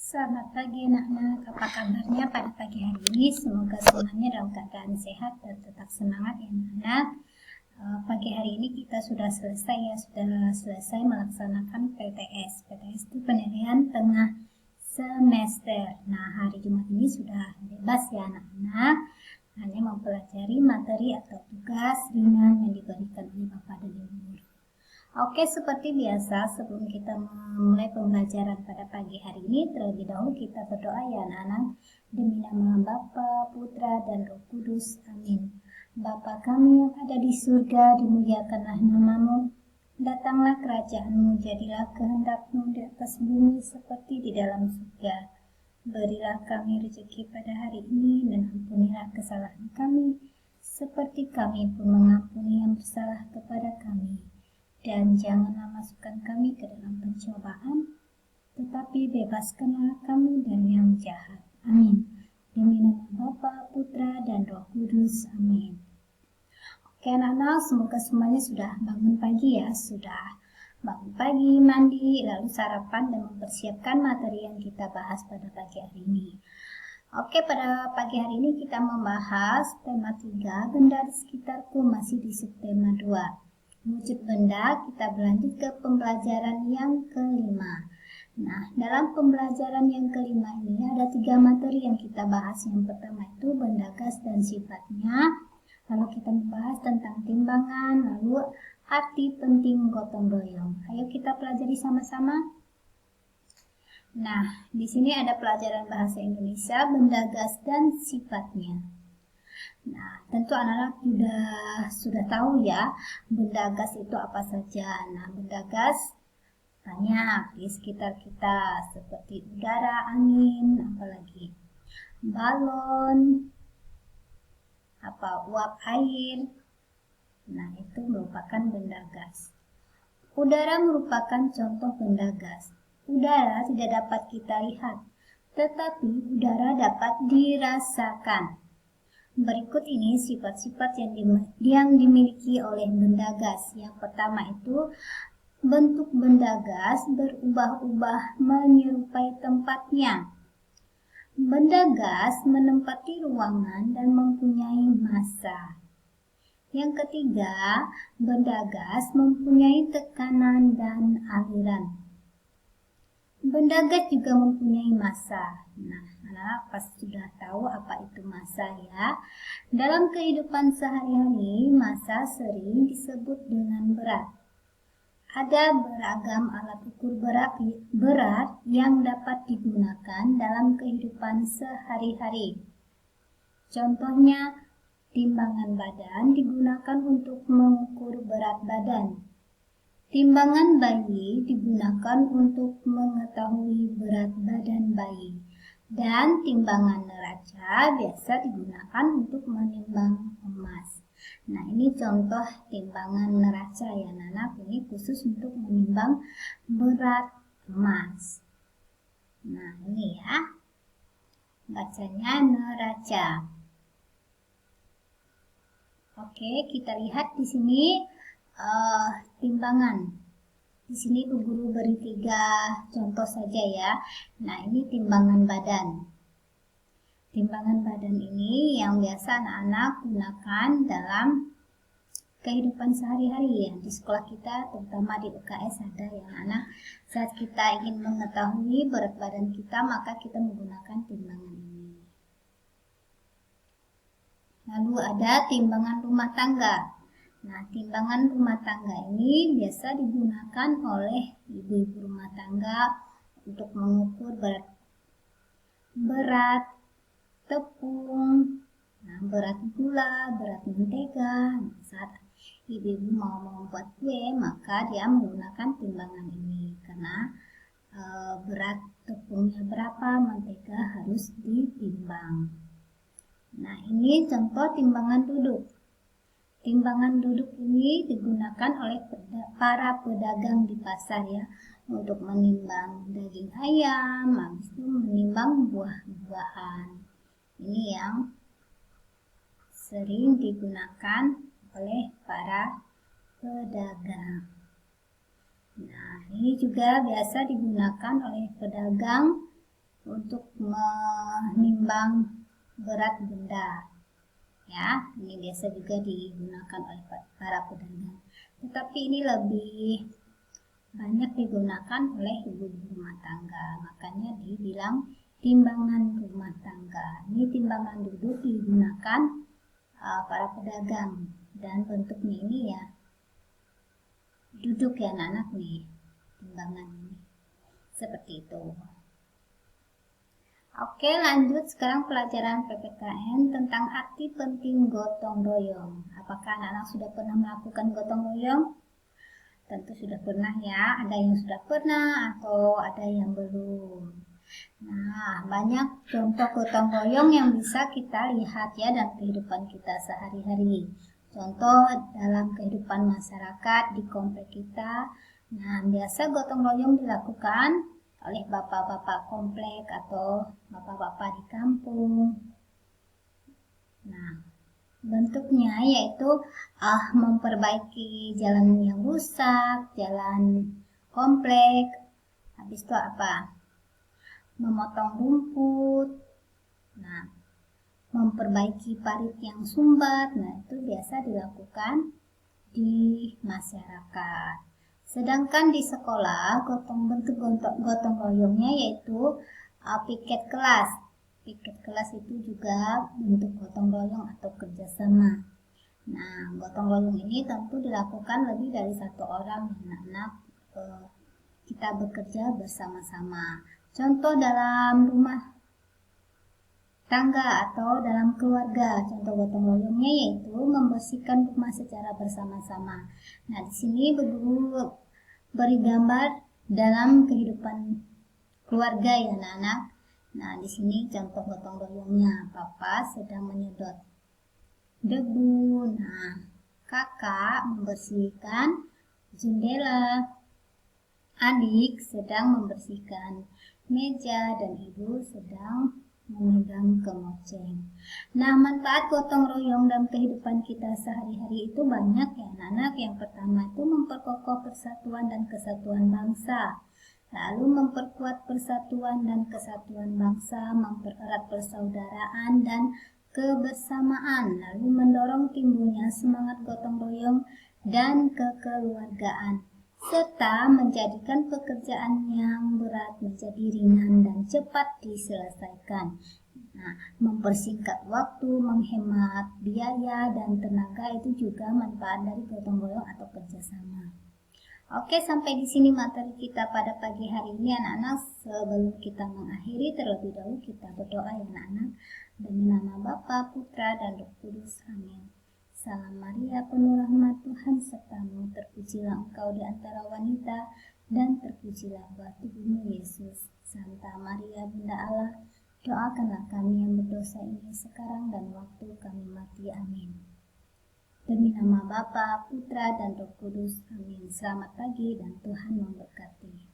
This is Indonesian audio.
Selamat pagi anak-anak, apa kabarnya pada pagi hari ini? Semoga semuanya dalam keadaan sehat dan tetap semangat ya anak-anak. Pagi hari ini kita sudah selesai melaksanakan PTS. PTS itu penilaian tengah semester. Nah, hari Jumat ini sudah bebas ya anak-anak. Hanya mempelajari materi atau tugas ringan yang diberikan oleh Bapak dan Ibu guru. Oke, seperti biasa sebelum kita memulai pembelajaran pada pagi hari ini, terlebih dahulu kita berdoa ya anak-anak, demi nama Bapa, Putra, dan Roh Kudus. Amin. Bapa kami yang ada di surga, dimuliakanlah namamu. Datanglah kerajaanmu, jadilah kehendak-mu di atas bumi seperti di dalam surga. Berilah kami rezeki pada hari ini dan ampunilah kesalahan kami, seperti kami pun mengampuni yang bersalah kepada kami. Dan janganlah masukkan kami ke dalam pencobaan, tetapi bebaskanlah kami dari yang jahat. Amin. Demi nama Bapa, Putra, dan Roh Kudus. Amin. Oke anak-anak, semoga semuanya sudah bangun pagi ya. Sudah bangun pagi, mandi, lalu sarapan dan mempersiapkan materi yang kita bahas pada pagi hari ini. Oke, pada pagi hari ini kita membahas tema 3, benda di sekitarku, masih di subtema 2. Wujud benda, kita berlanjut ke pembelajaran yang kelima. Nah, dalam pembelajaran yang kelima ini ada 3 materi yang kita bahas. Yang pertama itu benda gas dan sifatnya. Lalu kita membahas tentang timbangan, lalu arti penting gotong royong. Ayo kita pelajari sama-sama. Nah, di sini ada pelajaran bahasa Indonesia, benda gas dan sifatnya. Nah, tentu anak-anak sudah tahu ya, benda gas itu apa saja. Nah, benda gas banyak di sekitar kita, seperti udara, angin, apalagi balon, uap air. Nah, itu merupakan benda gas. Udara merupakan contoh benda gas. Udara tidak dapat kita lihat, tetapi udara dapat dirasakan. Berikut ini sifat-sifat yang dimiliki oleh benda gas. Yang pertama itu, bentuk benda gas berubah-ubah menyerupai tempatnya. Benda gas menempati ruangan dan mempunyai massa. Yang ketiga, benda gas mempunyai tekanan dan aliran. Benda gas juga mempunyai massa. Nah, anak-anak pasti sudah tahu apa itu massa ya. Dalam kehidupan sehari-hari, massa sering disebut dengan berat. Ada beragam alat ukur berat yang dapat digunakan dalam kehidupan sehari-hari. Contohnya, timbangan badan digunakan untuk mengukur berat badan. Timbangan bayi digunakan untuk mengetahui berat badan bayi. Dan timbangan neraca biasa digunakan untuk menimbang emas. Nah, ini contoh timbangan neraca ya anak-anak. Ini khusus untuk menimbang berat emas. Nah, ini ya. Bacanya neraca. Oke, kita lihat di sini timbangan. Di sini Bu Guru beri 3 contoh saja ya. Nah, ini timbangan badan. Timbangan badan ini yang biasa anak-anak gunakan dalam kehidupan sehari-hari ya. Di sekolah kita, terutama di UKS ada yang anak saat kita ingin mengetahui berat badan kita, maka kita menggunakan timbangan ini. Lalu ada timbangan rumah tangga. Nah, timbangan rumah tangga ini biasa digunakan oleh ibu-ibu rumah tangga untuk mengukur berat tepung, berat gula, berat mentega. Saat ibu-ibu mau membuat kue, maka dia menggunakan timbangan ini karena berat tepungnya berapa, mentega harus ditimbang. Nah, ini contoh timbangan duduk. Timbangan duduk ini digunakan oleh para pedagang di pasar ya, untuk menimbang daging ayam, habis itu menimbang buah-buahan. Ini yang sering digunakan oleh para pedagang. Nah, ini juga biasa digunakan oleh pedagang untuk menimbang berat benda. Ya, ini biasa juga digunakan oleh para pedagang. Tetapi ini lebih banyak digunakan oleh ibu-ibu rumah tangga. Makanya dibilang timbangan rumah tangga. Ini timbangan duduk digunakan para pedagang, dan bentuknya ini ya duduk ya anak-anak nih, timbangan ini seperti itu. Oke, lanjut sekarang pelajaran PPKN tentang arti penting gotong royong. Apakah anak-anak sudah pernah melakukan gotong royong? Tentu sudah pernah ya, ada yang sudah pernah atau ada yang belum. Nah, banyak contoh gotong royong yang bisa kita lihat ya dalam kehidupan kita sehari-hari. Contoh dalam kehidupan masyarakat di komplek kita. Nah, biasa gotong royong dilakukan oleh bapak-bapak komplek atau bapak-bapak di kampung. Nah, bentuknya yaitu memperbaiki jalan yang rusak, jalan komplek. Habis itu apa? Memotong rumput. Nah, memperbaiki parit yang sumbat. Nah, itu biasa dilakukan di masyarakat. Sedangkan di sekolah, bentuk gotong royongnya yaitu piket kelas. Piket kelas itu juga bentuk gotong royong atau kerjasama. Nah, gotong royong ini tentu dilakukan lebih dari satu orang, anak-anak. Kita bekerja bersama-sama. Contoh dalam rumah tangga atau dalam keluarga, contoh gotong royongnya yaitu membersihkan rumah secara bersama-sama. Nah, di sini beri gambar dalam kehidupan keluarga ya anak-anak. Nah, di sini contoh gotong royongnya, papa sedang menyedot debu. Nah, kakak membersihkan jendela, adik sedang membersihkan meja, dan ibu sedang memegang kemoceng. Nah, manfaat gotong royong dalam kehidupan kita sehari-hari itu banyak ya anak-anak. Yang pertama itu memperkokoh persatuan dan kesatuan bangsa. Lalu memperkuat persatuan dan kesatuan bangsa, mempererat persaudaraan dan kebersamaan, lalu mendorong timbulnya semangat gotong royong dan kekeluargaan, serta menjadikan pekerjaan yang berat menjadi ringan dan cepat diselesaikan. Nah, mempersingkat waktu, menghemat biaya dan tenaga itu juga manfaat dari gotong royong atau kerjasama. Oke, sampai di sini materi kita pada pagi hari ini anak-anak. Sebelum kita mengakhiri, terlebih dahulu kita berdoa ya anak-anak. Demi nama Bapa, Putra, dan Roh Kudus. Amin. Salam Maria, penuh rahmat Tuhan sertamu, terpujilah engkau di antara wanita, dan terpujilah buah tubuhmu Yesus. Santa Maria, Bunda Allah, doakanlah kami yang berdosa ini sekarang dan waktu kami mati. Amin. Demi nama Bapa, Putra, dan Roh Kudus. Amin. Selamat pagi dan Tuhan memberkati.